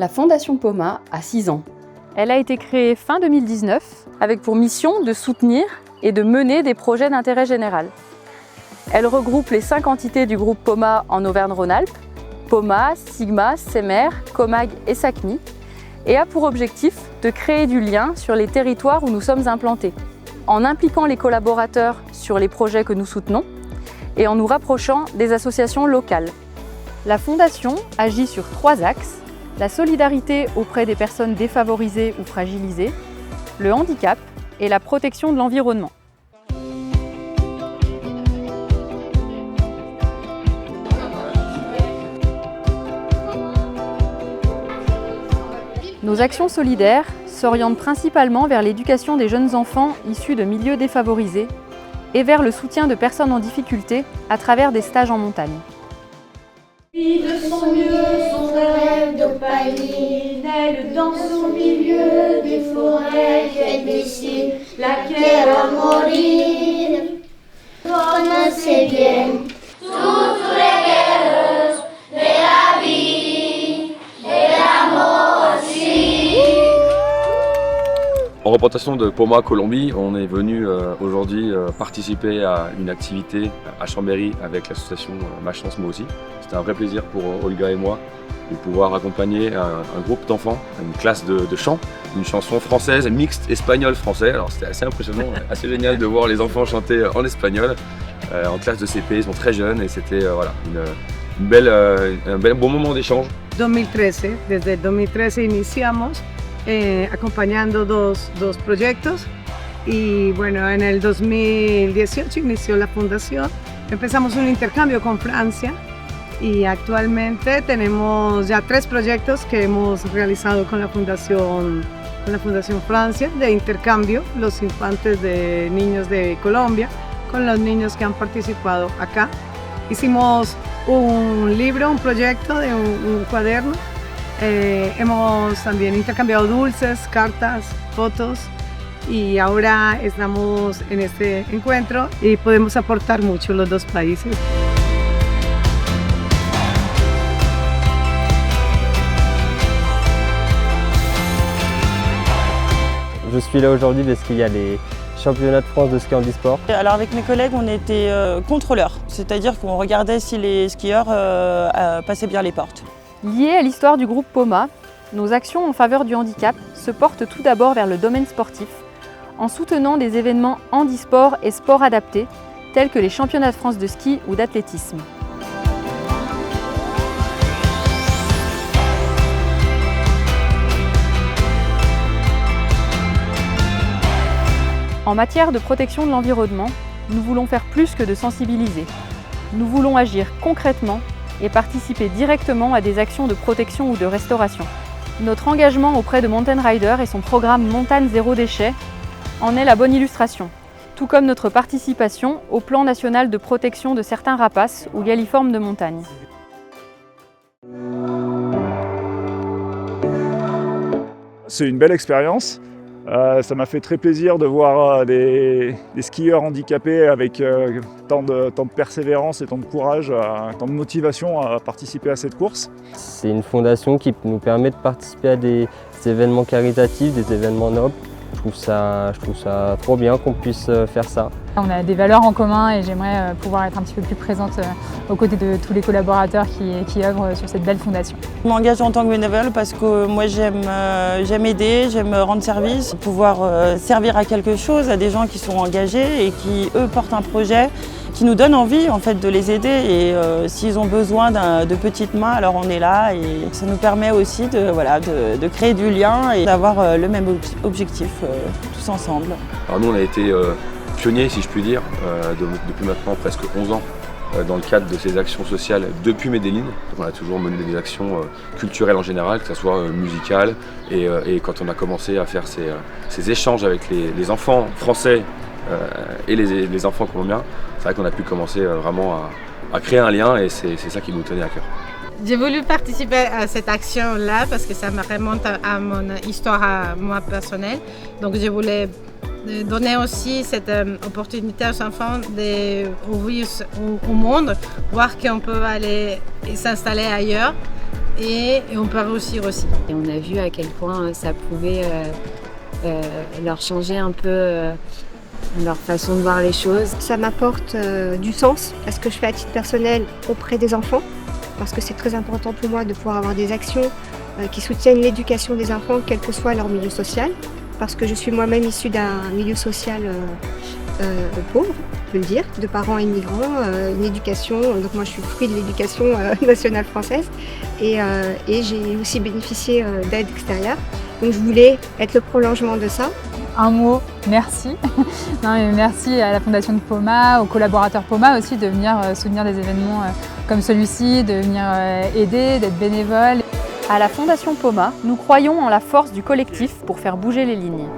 La Fondation Poma a 6 ans. Elle a été créée fin 2019 avec pour mission de soutenir et de mener des projets d'intérêt général. Elle regroupe les 5 entités du groupe Poma en Auvergne-Rhône-Alpes, Poma, Sigma, Semer, Comag et Sacmi, et a pour objectif de créer du lien sur les territoires où nous sommes implantés, en impliquant les collaborateurs sur les projets que nous soutenons et en nous rapprochant des associations locales. La Fondation agit sur 3 axes: la solidarité auprès des personnes défavorisées ou fragilisées, le handicap et la protection de l'environnement. Nos actions solidaires s'orientent principalement vers l'éducation des jeunes enfants issus de milieux défavorisés et vers le soutien de personnes en difficulté à travers des stages en montagne. De son mieux, son rêve d'opaline, elle danse au milieu des forêts qu'elle décide, laquelle va mourir. Connaissez bien toutes les guerres de la vie et la mort aussi. En représentation de Poma Colombie, on est venu aujourd'hui participer à une activité à Chambéry avec l'association Ma Chance Moi Aussi. C'était un vrai plaisir pour Olga et moi de pouvoir accompagner un groupe d'enfants, une classe de chant, une chanson française mixte espagnol-français. Alors c'était assez impressionnant, assez génial de voir les enfants chanter en espagnol, en classe de CP, ils sont très jeunes et c'était voilà, un bon moment d'échange. 2013, desde 2013 iniciamos acompañando dos proyectos y bueno, en el 2018 inició la fundación. Empezamos un intercambio con Francia y actualmente tenemos ya 3 proyectos que hemos realizado con la Fundación Francia de intercambio, los infantes de niños de Colombia con los niños que han participado acá. Hicimos un libro, un proyecto de un cuaderno. Hemos también intercambiado dulces, cartas, fotos y ahora estamos en este encuentro y podemos aportar mucho los 2 países. Je suis là aujourd'hui parce qu'il y a les championnats de France de ski handisport. Alors avec mes collègues, on était contrôleurs, c'est-à-dire qu'on regardait si les skieurs passaient bien les portes. Liées à l'histoire du groupe Poma, nos actions en faveur du handicap se portent tout d'abord vers le domaine sportif, en soutenant des événements handisport et sports adaptés, tels que les championnats de France de ski ou d'athlétisme. En matière de protection de l'environnement, nous voulons faire plus que de sensibiliser. Nous voulons agir concrètement et participer directement à des actions de protection ou de restauration. Notre engagement auprès de Mountain Rider et son programme Montagne Zéro Déchet en est la bonne illustration, tout comme notre participation au plan national de protection de certains rapaces ou galliformes de montagne. C'est une belle expérience. Ça m'a fait très plaisir de voir des skieurs handicapés avec tant de persévérance et tant de courage, tant de motivation à participer à cette course. C'est une fondation qui nous permet de participer à des événements caritatifs, des événements nobles. Je trouve ça trop bien qu'on puisse faire ça. On a des valeurs en commun et j'aimerais pouvoir être un petit peu plus présente aux côtés de tous les collaborateurs qui œuvrent sur cette belle fondation. Je m'engage en tant que bénévole parce que moi j'aime aider, j'aime rendre service, pouvoir servir à quelque chose, à des gens qui sont engagés et qui eux portent un projet qui nous donne envie en fait de les aider et s'ils ont besoin de petites mains, alors on est là et ça nous permet aussi de créer du lien et d'avoir le même objectif tous ensemble. Alors nous on a été pionniers si je puis dire depuis maintenant presque 11 ans dans le cadre de ces actions sociales depuis Medellín. On a toujours mené des actions culturelles en général, que ce soit musicales et quand on a commencé à faire ces échanges avec les enfants français et les enfants colombiens, c'est vrai qu'on a pu commencer vraiment à créer un lien et c'est ça qui nous tenait à cœur. J'ai voulu participer à cette action-là parce que ça me remonte à mon histoire à moi personnelle. Donc je voulais donner aussi cette opportunité aux enfants d'ouvrir au monde, voir qu'on peut aller s'installer ailleurs et on peut réussir aussi. Et on a vu à quel point ça pouvait leur changer un peu leur façon de voir les choses. Ça m'apporte du sens à ce que je fais à titre personnel auprès des enfants, parce que c'est très important pour moi de pouvoir avoir des actions qui soutiennent l'éducation des enfants, quel que soit leur milieu social, parce que je suis moi-même issue d'un milieu social pauvre, on peut le dire, de parents immigrants, une éducation, donc moi je suis fruit de l'éducation nationale française, et j'ai aussi bénéficié d'aide extérieure, donc je voulais être le prolongement de ça. Un mot, merci. Non, mais merci à la Fondation de Poma, aux collaborateurs Poma aussi de venir soutenir des événements comme celui-ci, de venir aider, d'être bénévole. À la Fondation Poma, nous croyons en la force du collectif pour faire bouger les lignes.